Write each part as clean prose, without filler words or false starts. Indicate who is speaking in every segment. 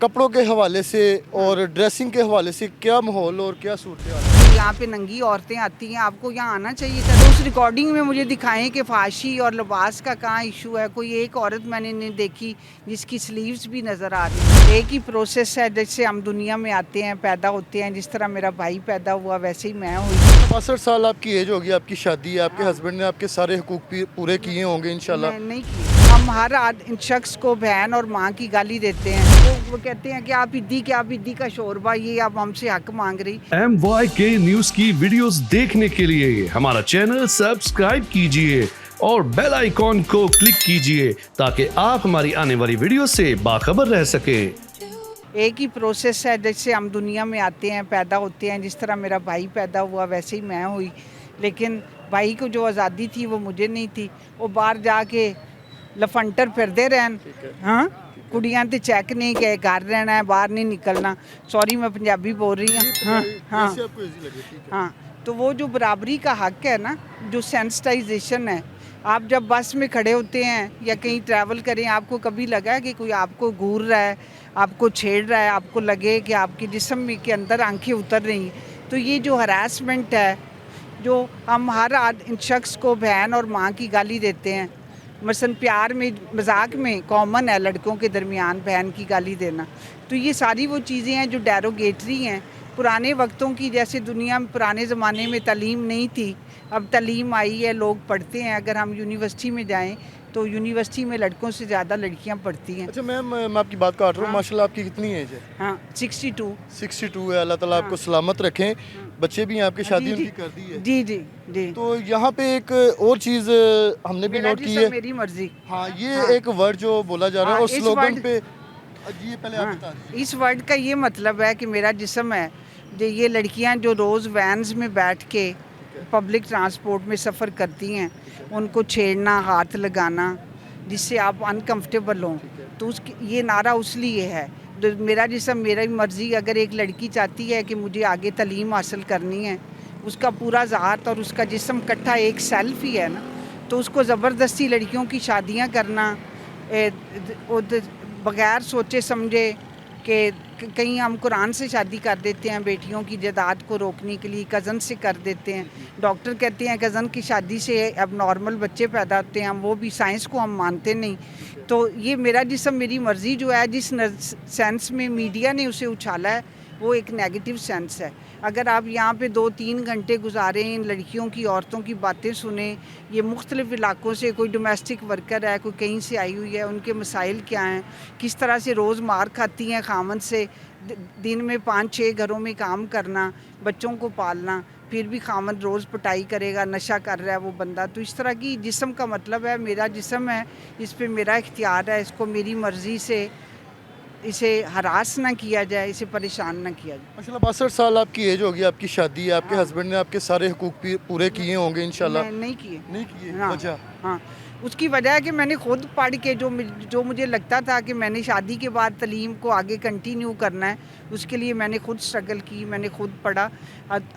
Speaker 1: कपड़ों के हवाले से और ड्रेसिंग के हवाले से क्या माहौल और क्या सूरत हाल है?
Speaker 2: यहाँ पे नंगी औरतें आती हैं, आपको यहाँ आना चाहिए था। तो उस रिकॉर्डिंग में मुझे दिखाएं कि फाशी और लिबास का कहाँ इशू है। कोई एक औरत मैंने नहीं देखी जिसकी स्लीव्स भी नज़र आ रही है। एक ही प्रोसेस है, जैसे हम दुनिया में आते हैं, पैदा होते हैं, जिस तरह मेरा भाई पैदा हुआ वैसे ही मैं हुई।
Speaker 1: 62 साल आपकी एज होगी, आपकी शादी है, आपके हस्बैंड ने आपके सारे हुकूक पूरे किए होंगे इंशाल्लाह।
Speaker 2: मैं नहीं की। हम हर शख्स को बहन और माँ की गाली देते हैं, तो वो कहते हैं कि आप इद्दी का शोरबा, ये आप हमसे हक मांग रही।
Speaker 3: MYK न्यूज की वीडियोस देखने के लिए हमारा चैनल सब्सक्राइब कीजिए और बेल आइकॉन को क्लिक कीजिए ताकि आप हमारी आने वाली वीडियो से बाखबर रह सके।
Speaker 2: एक ही प्रोसेस है, जैसे हम दुनिया में आते हैं, पैदा होते हैं, जिस तरह मेरा भाई पैदा हुआ वैसे ही मैं हुई। लेकिन भाई को जो आज़ादी थी वो मुझे नहीं थी। वो बाहर जाके लफंटर फिरते रहन, हाँ कुड़ियां ते चेक नहीं कि घर रहना है, बाहर नहीं निकलना। सॉरी मैं पंजाबी बोल रही हूँ। हाँ हाँ
Speaker 1: जैसे आपको इजी लगे, ठीक है।
Speaker 2: हाँ, तो वो जो बराबरी का हक है ना, जो सेंसिटाइजेशन है, आप जब बस में खड़े होते हैं या कहीं ट्रैवल करें, आपको कभी लगा है कि कोई आपको घूर रहा है, आपको छेड़ रहा है, आपको लगे कि आपके जिस्म में के अंदर आंखें उतर रही हैं? तो ये जो हरासमेंट है, जो हम हर शख्स को बहन और माँ की गाली देते हैं, मसलन प्यार में मजाक में कॉमन है लड़कों के दरमियान बहन की गाली देना, तो ये सारी वो चीज़ें हैं जो डेरोगेटरी हैं। पुराने वक्तों की जैसे दुनिया में पुराने ज़माने में तालीम नहीं थी, अब तालीम आई है, लोग पढ़ते हैं। अगर हम यूनिवर्सिटी में जाएं तो यूनिवर्सिटी में लड़कों से ज़्यादा लड़कियां पढ़ती हैं।
Speaker 1: अच्छा मैम, मैं आपकी बात काट रहा हूँ।
Speaker 2: हाँ।
Speaker 1: माशाल्लाह आपकी कितनी एज है?
Speaker 2: हाँ 62।
Speaker 1: 62 है। अल्लाह ताला आपको सलामत रखें। बच्चे भी हैं आपकी, शादी उनकी कर दी है?
Speaker 2: जी जी जी।
Speaker 1: तो यहाँ पे एक और चीज़ हमने भी
Speaker 2: मेरा
Speaker 1: नोट की
Speaker 2: जिस्म
Speaker 1: है।
Speaker 2: मेरी मर्जी।
Speaker 1: हाँ, ये
Speaker 2: हाँ।
Speaker 1: एक वर्ड जो बोला जा रहा है
Speaker 2: हाँ,
Speaker 1: और
Speaker 2: इस
Speaker 1: स्लोगन
Speaker 2: वर्ड-
Speaker 1: पे जी ये पहले आप
Speaker 2: हाँ,
Speaker 1: बता दीजिए।
Speaker 2: इस वर्ड का ये मतलब है कि मेरा जिस्म है। जो ये लड़कियां जो रोज़ वैन्स में बैठ के पब्लिक ट्रांसपोर्ट में सफ़र करती हैं, उनको छेड़ना, हाथ लगाना, जिससे आप अनकंफर्टेबल हों, तो उसकी ये नारा उस लिए है। जो मेरा जिस्म मेरी मर्ज़ी। अगर एक लड़की चाहती है कि मुझे आगे तालीम हासिल करनी है, उसका पूरा ज़ात और उसका जिस्म इकट्ठा एक सेल्फ ही है ना, तो उसको ज़बरदस्ती लड़कियों की शादियाँ करना बग़ैर सोचे समझे कि कहीं हम कुरान से शादी कर देते हैं, बेटियों की जायदाद को रोकने के लिए कज़न से कर देते हैं। डॉक्टर कहते हैं कज़न की शादी से अब नॉर्मल बच्चे पैदा होते हैं, हम वो भी साइंस को हम मानते नहीं। तो ये मेरा जिस्म मेरी मर्ज़ी जो है, जिस सेंस में मीडिया ने उसे उछाला है, वो एक नेगेटिव सेंस है। अगर आप यहाँ पे 2-3 घंटे गुजारें, इन लड़कियों की, औरतों की बातें सुने, ये मुख्तलिफ़ इलाकों से, कोई डोमेस्टिक वर्कर है, कोई कहीं से आई हुई है, उनके मसाइल क्या हैं, किस तरह से रोज़ मार खाती हैं खामन से, दिन में 5-6 घरों में काम करना, बच्चों को पालना, फिर भी खामन रोज़ पिटाई करेगा, नशा कर रहा है वो बंदा। तो इस तरह की जिस्म का मतलब है मेरा जिस्म है, इस पे मेरा इख्तियार है, इसको मेरी मर्ज़ी से इसे हरास ना किया जाए, इसे परेशान ना किया जाए।
Speaker 1: माशाल्लाह 62 साल आपकी एज होगी, आपकी शादी है, आपके
Speaker 2: हाँ।
Speaker 1: हस्बैंड ने आपके सारे हुकूक पूरे किए होंगे इंशाल्लाह।
Speaker 2: नहीं किए।
Speaker 1: नहीं किए?
Speaker 2: हाँ
Speaker 1: वजह?
Speaker 2: हाँ, उसकी वजह है कि मैंने खुद पढ़ के जो मुझे लगता था कि मैंने शादी के बाद तालीम को आगे कंटिन्यू करना है, उसके लिए मैंने खुद स्ट्रगल की, मैंने खुद पढ़ा।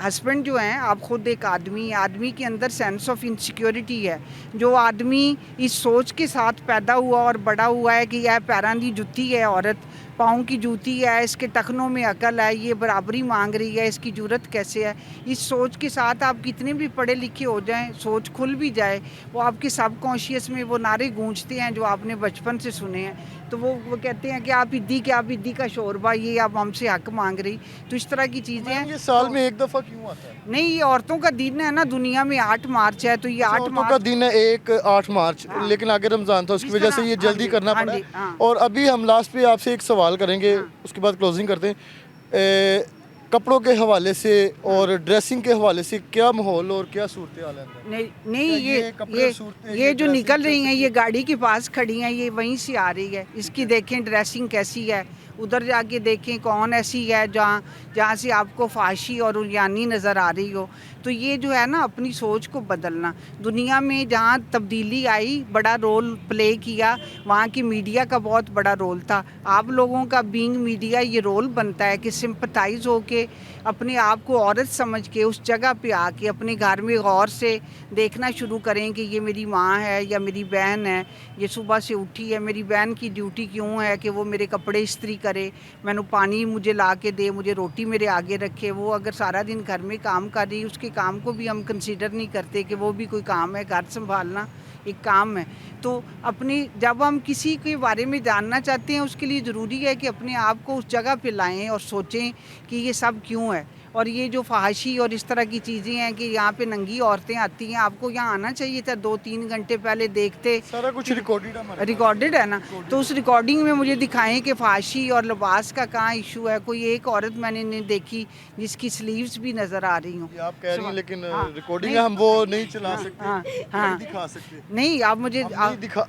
Speaker 2: हस्बैंड जो हैं, आप खुद एक आदमी के अंदर सेंस ऑफ इनसिक्योरिटी है। जो आदमी इस सोच के साथ पैदा हुआ और बड़ा हुआ है कि यह पैरां दी जुत्ती है औरत, पाँव की जूती है, इसके टखनों में अकल है, ये बराबरी मांग रही है, इसकी जरूरत कैसे है, इस सोच के साथ आप कितने भी पढ़े लिखे हो जाएं, सोच खुल भी जाए, वो आपके सब कॉन्शियस में वो नारे गूंजते हैं जो आपने बचपन से सुने हैं। तो वो कहते हैं कि आप इद्दी का शोरबा, ये आप हमसे हक मांग रही। तो इस तरह की चीज़ें हैं।
Speaker 1: ये साल
Speaker 2: तो,
Speaker 1: में एक दफ़ा क्यों आता है?
Speaker 2: नहीं, ये औरतों का दिन है ना, दुनिया में 8 मार्च है, तो ये 8
Speaker 1: औरतों का
Speaker 2: मार्च
Speaker 1: दिन है 8 मार्च,
Speaker 2: हाँ।
Speaker 1: लेकिन आगे रमज़ान था, उसकी
Speaker 2: जिस
Speaker 1: वजह से
Speaker 2: तरह-
Speaker 1: ये
Speaker 2: हाँ
Speaker 1: जल्दी
Speaker 2: जी,
Speaker 1: करना
Speaker 2: हाँ
Speaker 1: पड़ा।
Speaker 2: जी, हाँ।
Speaker 1: और अभी हम लास्ट पे आपसे एक सवाल करेंगे,
Speaker 2: हाँ।
Speaker 1: उसके बाद क्लोजिंग करते हैं। कपड़ों के हवाले से और ड्रेसिंग के हवाले से क्या माहौल और क्या सूरत हाल है अंदर?
Speaker 2: नहीं,
Speaker 1: क्या
Speaker 2: ये
Speaker 1: कपड़े
Speaker 2: ये
Speaker 1: सूरतें,
Speaker 2: ये जो
Speaker 1: ड्रेसिंग
Speaker 2: निकल
Speaker 1: चल
Speaker 2: रही हैं,
Speaker 1: सकती
Speaker 2: ये गाड़ी के पास खड़ी हैं, ये वहीं से आ रही है। इसकी देखें ड्रेसिंग कैसी है, उधर जाके देखें कौन ऐसी है जहाँ जहाँ से आपको फाशी और उरियानी नज़र आ रही हो। तो तो ये जो है ना अपनी सोच को बदलना, दुनिया में जहाँ तब्दीली आई बड़ा रोल प्ले किया, वहाँ की मीडिया का बहुत बड़ा रोल था। आप लोगों का बीइंग मीडिया ये रोल बनता है कि सिंपथाइज होके अपने आप को औरत समझ के उस जगह पे आके अपने घर में गौर से देखना शुरू करें कि ये मेरी माँ है या मेरी बहन है, ये सुबह से उठी है, मेरी बहन की ड्यूटी क्यों है कि वो मेरे कपड़े इस्त्री करे, मैंने पानी मुझे ला के दे, मुझे रोटी मेरे आगे रखे। वो अगर सारा दिन घर में काम कर रही, उसके काम को भी हम कंसीडर नहीं करते कि वो भी कोई काम है, घर संभालना एक काम है। तो अपनी जब हम किसी के बारे में जानना चाहते हैं उसके लिए ज़रूरी है कि अपने आप को उस जगह पे लाएं और सोचें कि ये सब क्यों है। और ये जो फहाशी और इस तरह की चीज़ें हैं कि यहाँ पे नंगी औरतें आती हैं, आपको यहाँ आना चाहिए था 2-3 घंटे पहले, देखते
Speaker 1: सारा कुछ
Speaker 2: रिकॉर्डेड है ना, तो उस रिकॉर्डिंग में मुझे दिखाएं कि फहाशी और लिबास का कहाँ इशू है। कोई एक औरत मैंने नहीं देखी जिसकी स्लीव्स भी नज़र आ रही हूँ।
Speaker 1: आप कह रही हैं लेकिन
Speaker 2: हाँ,
Speaker 1: रिकॉर्डिंग
Speaker 2: नहीं,
Speaker 1: हम वो नहीं चला सकते,
Speaker 2: हाँ,
Speaker 1: नहीं दिखा सकते।
Speaker 2: नहीं आप मुझे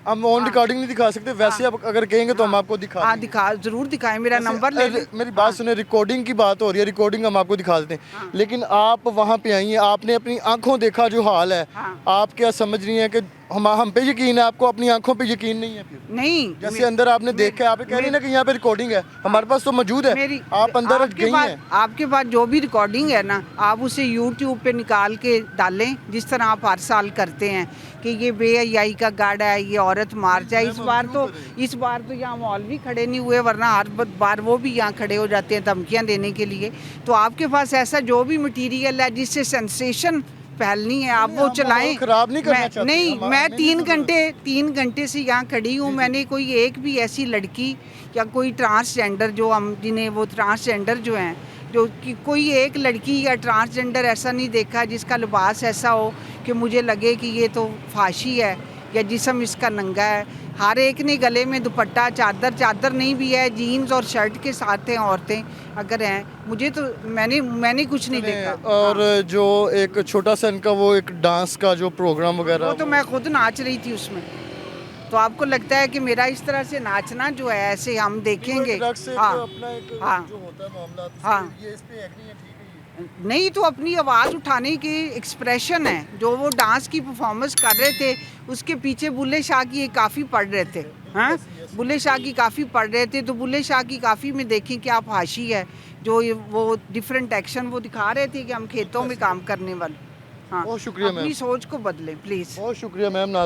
Speaker 1: हम ऑन रिकॉर्डिंग नहीं दिखा सकते, वैसे आप अगर कहेंगे तो हम आपको दिखा
Speaker 2: हाँ
Speaker 1: देंगे।
Speaker 2: दिखा ज़रूर दिखाएं, मेरा नंबर ले लें।
Speaker 1: मेरी बात सुने, रिकॉर्डिंग की बात हो रही है, रिकॉर्डिंग हम आपको दिखा देते हैं, लेकिन आप वहाँ पे आई हैं, आपने अपनी आंखों देखा जो हाल है, आप क्या समझ रही हैं कि हम पे यकीन है, आपको अपनी आंखों पे यकीन नहीं है? फिर
Speaker 2: नहीं,
Speaker 1: जैसे अंदर आपने देखा है, आप कह रही हैं ना कि यहाँ पे रिकॉर्डिंग है, हमारे पास तो मौजूद है, आप अंदर गई हैं।
Speaker 2: आपके पास जो भी रिकॉर्डिंग है ना, आप उसे यूट्यूब पे निकाल के डालें, जिस तरह आप हर साल करते हैं कि ये बेहयाई का गाड़ा है, ये औरत मार जाए। इस बार तो यहाँ मौलवी खड़े नहीं हुए, वरना हर बार वो भी यहाँ खड़े हो जाते हैं धमकियाँ देने के लिए। तो आपके पास ऐसा जो भी मटीरियल है जिससे सेंसेशन फैलनी है, आप वो चलाएं।
Speaker 1: खराब नहीं करना चाहते।
Speaker 2: नहीं, मैं 3 घंटे से यहाँ खड़ी हूँ, मैंने कोई एक भी ऐसी लड़की या कोई ट्रांसजेंडर जो हम जिन्हें वो ट्रांसजेंडर जो हैं, जो कि कोई एक लड़की या ट्रांसजेंडर ऐसा नहीं देखा जिसका लिबास ऐसा हो कि मुझे लगे कि ये तो फाशी है या जिस्म इसका नंगा है। हर एक ने गले में दुपट्टा, चादर नहीं भी है, जीन्स और शर्ट के साथ हैं औरतें अगर हैं। मुझे तो मैंने कुछ नहीं देखा।
Speaker 1: और जो एक छोटा सा इनका वो एक डांस का जो प्रोग्राम वगैरह,
Speaker 2: वो तो मैं खुद नाच रही थी उसमें। तो आपको लगता है कि मेरा इस तरह से नाचना जो है ऐसे हम देखेंगे? नहीं, तो अपनी आवाज़ उठाने के एक्सप्रेशन है जो वो डांस की परफॉर्मेंस कर रहे थे, उसके पीछे बुल्ले शाह की काफ़ी पढ़ रहे थे। हाँ, बुल्ले शाह की काफ़ी पढ़ रहे थे, तो बुल्ले शाह की काफ़ी में देखें कि आप हाशी है जो वो डिफरेंट एक्शन वो दिखा रहे थे कि हम खेतों में काम करने वाले। हाँ,
Speaker 1: बहुत शुक्रिया मैम,
Speaker 2: अपनी सोच को बदलें प्लीज़।
Speaker 1: बहुत शुक्रिया मैम।